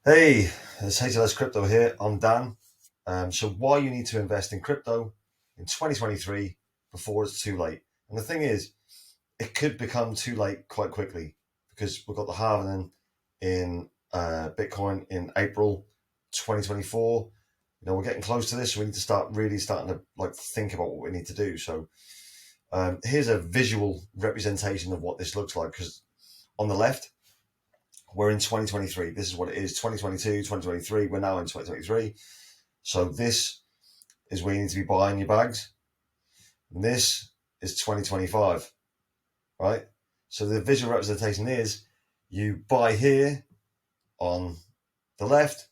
Hey, it's HLS Crypto here. I'm Dan. So why you need to invest in crypto in 2023 before it's too late? And the thing is, it could become too late quite quickly because we've got the halving in Bitcoin in April 2024. We're getting close to this, so we need to starting to think about what we need to do. So here's a visual representation of what this looks like. Because on the left, we're in 2023. This is what it is. 2022, 2023. We're now in 2023. So this is where you need to be buying your bags. And this is 2025, right? So the visual representation is you buy here on the left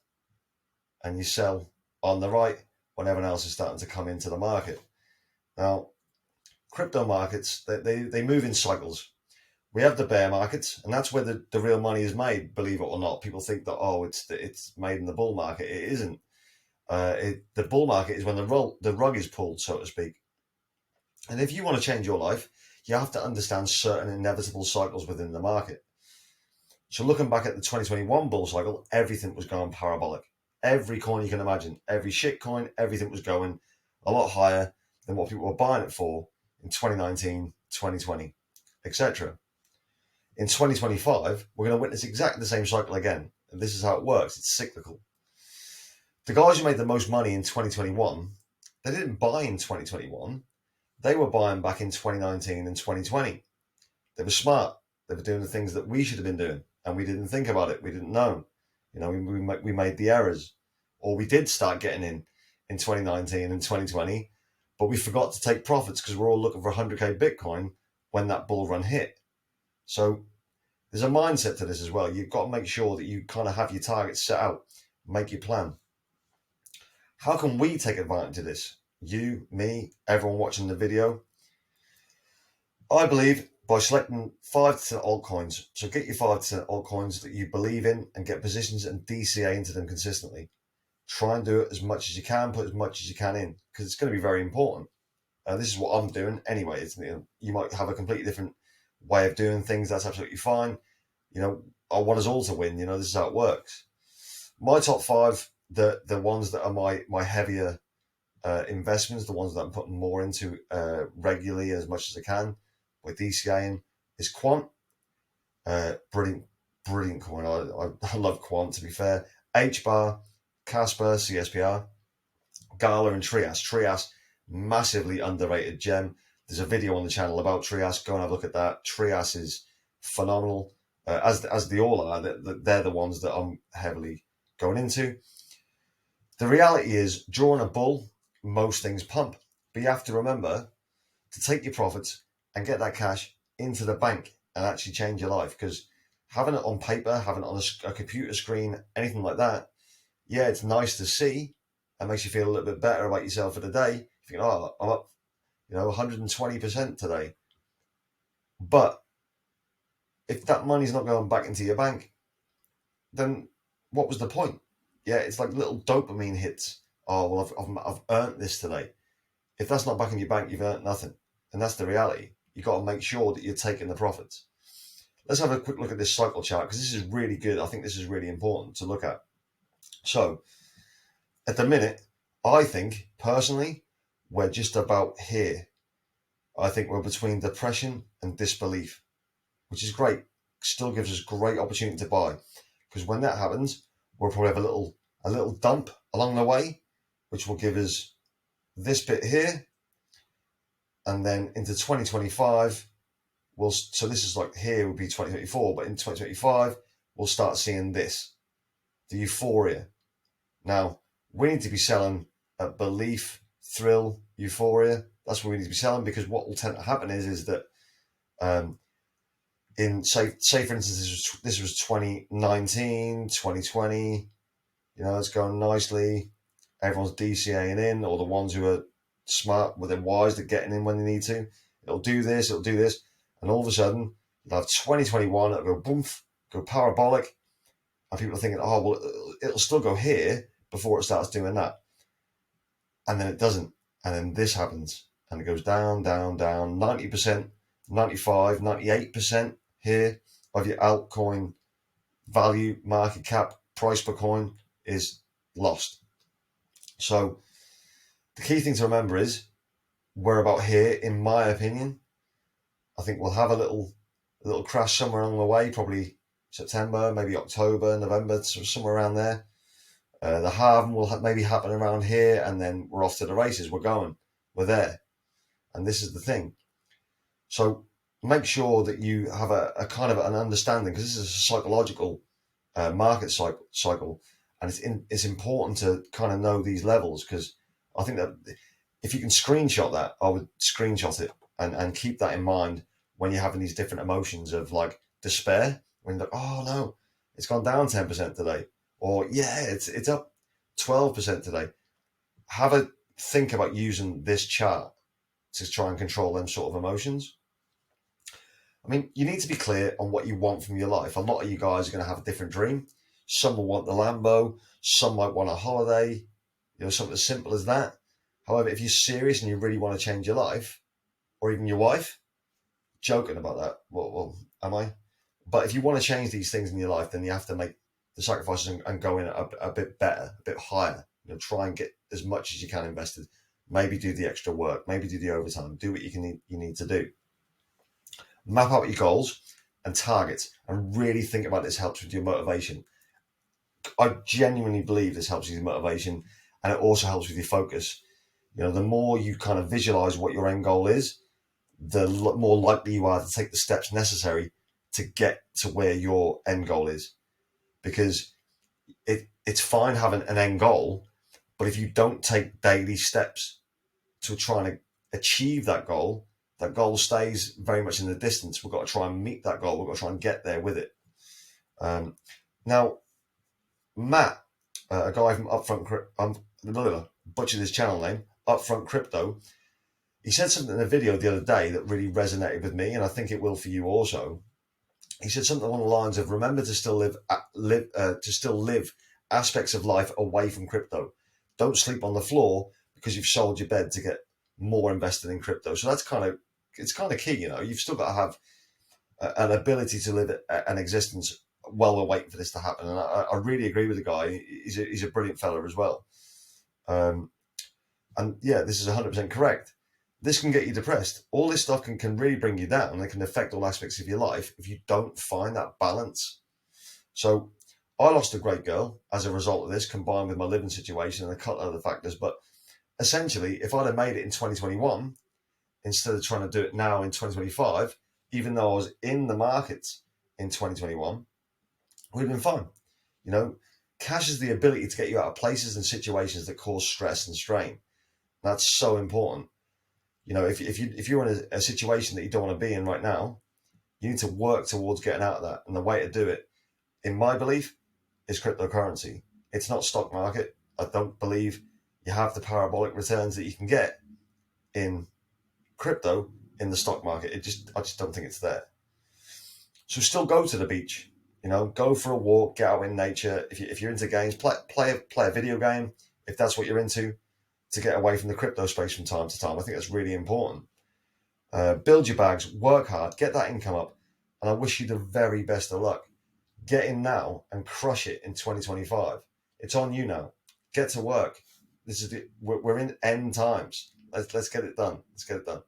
and you sell on the right when everyone else is starting to come into the market. Now, crypto markets, they move in cycles. We have the bear markets, and that's where the real money is made, believe it or not. People think that, it's made in the bull market. It isn't. The bull market is when the rug is pulled, so to speak. And if you want to change your life, you have to understand certain inevitable cycles within the market. So looking back at the 2021 bull cycle, everything was going parabolic. Every coin you can imagine, every shit coin, everything was going a lot higher than what people were buying it for in 2019, 2020, etc. In 2025, we're going to witness exactly the same cycle again. And this is how it works. It's cyclical. The guys who made the most money in 2021, they didn't buy in 2021. They were buying back in 2019 and 2020. They were smart. They were doing the things that we should have been doing, and we didn't think about it. We didn't know. We made the errors, or we did start getting in 2019 and 2020, but we forgot to take profits because we're all looking for 100k Bitcoin when that bull run hit. So there's a mindset to this as well. You've got to make sure that you kind of have your targets set out, make your plan. How can we take advantage of this? You, me, everyone watching the video. I believe by selecting 5 to 10 altcoins. So get your 5 to 10 altcoins that you believe in and get positions and DCA into them consistently. Try and do it as much as you can, put as much as you can in, because it's going to be very important. This is what I'm doing anyway. You might have a completely different way of doing things. That's absolutely fine. I want us all to win. This is how it works. My top 5, the ones that are my heavier investments, the ones that I'm putting more into regularly as much as I can by DCAing, is Quant. Brilliant coin. I love Quant, to be fair. HBAR, Casper, CSPR, Gala, and Trias. Trias, massively underrated gem. There's a video on the channel about Trias. Go and have a look at that. Trias is phenomenal, as they all are. They're the ones that I'm heavily going into. The reality is, during a bull, most things pump. But you have to remember to take your profits and get that cash into the bank and actually change your life. Because having it on paper, having it on a computer screen, anything like that, yeah, it's nice to see. It makes you feel a little bit better about yourself for the day. You think, oh, I'm up, 120% today. But if that money's not going back into your bank, then what was the point? Yeah, it's like little dopamine hits. Oh, well, I've earned this today. If that's not back in your bank, you've earned nothing. And that's the reality. You've got to make sure that you're taking the profits. Let's have a quick look at this cycle chart, because this is really good. I think this is really important to look at. So, at the minute, I think, personally, we're just about here. I think we're between depression and disbelief, which is great. Still gives us great opportunity to buy. Because when that happens, we'll probably have a little dump along the way, which will give us this bit here, and then into 2025, so this is like here would be 2024, but in 2025, we'll start seeing this, the euphoria. Now, we need to be selling at belief, thrill, euphoria. That's what we need to be selling, because what will tend to happen is that in say for instance, this was 2019, 2020, it's going nicely. Everyone's DCAing in, or the ones who are smart, they're wise, they're getting in when they need to. It'll do this, and all of a sudden you'll have 2021, it'll go boom, go parabolic, and people are thinking, oh well, it'll still go here before it starts doing that, and then it doesn't, and then this happens, and it goes down, 90%, 95, 98% here of your altcoin value market cap price per coin is lost. So the key thing to remember is we're about here, in my opinion. I think we'll have a little crash somewhere along the way, probably September, maybe October, November, somewhere around there. The halving will maybe happen around here, and then we're off to the races. We're there. And this is the thing. So make sure that you have a kind of an understanding, because this is a psychological market cycle, and it's important to kind of know these levels, because I think that if you can screenshot that, I would screenshot it and keep that in mind when you're having these different emotions of like despair, when you're like, oh no, it's gone down 10% today, or yeah, it's up 12% today. Have a think about using this chart to try and control them sort of emotions. I mean, you need to be clear on what you want from your life. A lot of you guys are going to have a different dream. Some will want the Lambo, some might want a holiday, something as simple as that. However, if you're serious and you really want to change your life, or even your wife, joking about that, well, am I? But if you want to change these things in your life, then you have to make the sacrifices and go in a bit better, a bit higher. Try and get as much as you can invested. Maybe do the extra work, maybe do the overtime, do what you need to do. Map out your goals and targets, and really think about this helps with your motivation. I genuinely believe this helps with your motivation, and it also helps with your focus. The more you kind of visualize what your end goal is, the more likely you are to take the steps necessary to get to where your end goal is. Because it's fine having an end goal, but if you don't take daily steps to try and achieve that goal stays very much in the distance. We've got to try and meet that goal. We've got to try and get there with it. Now, Matt, a guy from Upfront, butchered his channel name, Upfront Crypto, he said something in a video the other day that really resonated with me, and I think it will for you also. He said something along the lines of, remember to still live aspects of life away from crypto. Don't sleep on the floor because you've sold your bed to get more invested in crypto. So it's kind of key. You've still got to have an ability to live an existence while we're waiting for this to happen. And I really agree with the guy. He's a brilliant fella as well. And yeah, this is 100% correct. This can get you depressed. All this stuff can really bring you down, and it can affect all aspects of your life if you don't find that balance. So I lost a great girl as a result of this, combined with my living situation and a couple of other factors. But essentially, if I'd have made it in 2021, instead of trying to do it now in 2025, even though I was in the markets in 2021, we'd have been fine. Cash is the ability to get you out of places and situations that cause stress and strain. That's so important. If you're in a situation that you don't want to be in right now, you need to work towards getting out of that. And the way to do it, in my belief, is cryptocurrency. It's not stock market. I don't believe you have the parabolic returns that you can get in crypto in the stock market. I just don't think it's there. So still go to the beach, go for a walk, get out in nature. If you're into games, play a video game, if that's what you're into, to get away from the crypto space from time to time. I think that's really important. Build your bags, work hard, get that income up, and I wish you the very best of luck. Get in now and crush it in 2025. It's on you now. Get to work. We're in end times. Let's get it done. Let's get it done.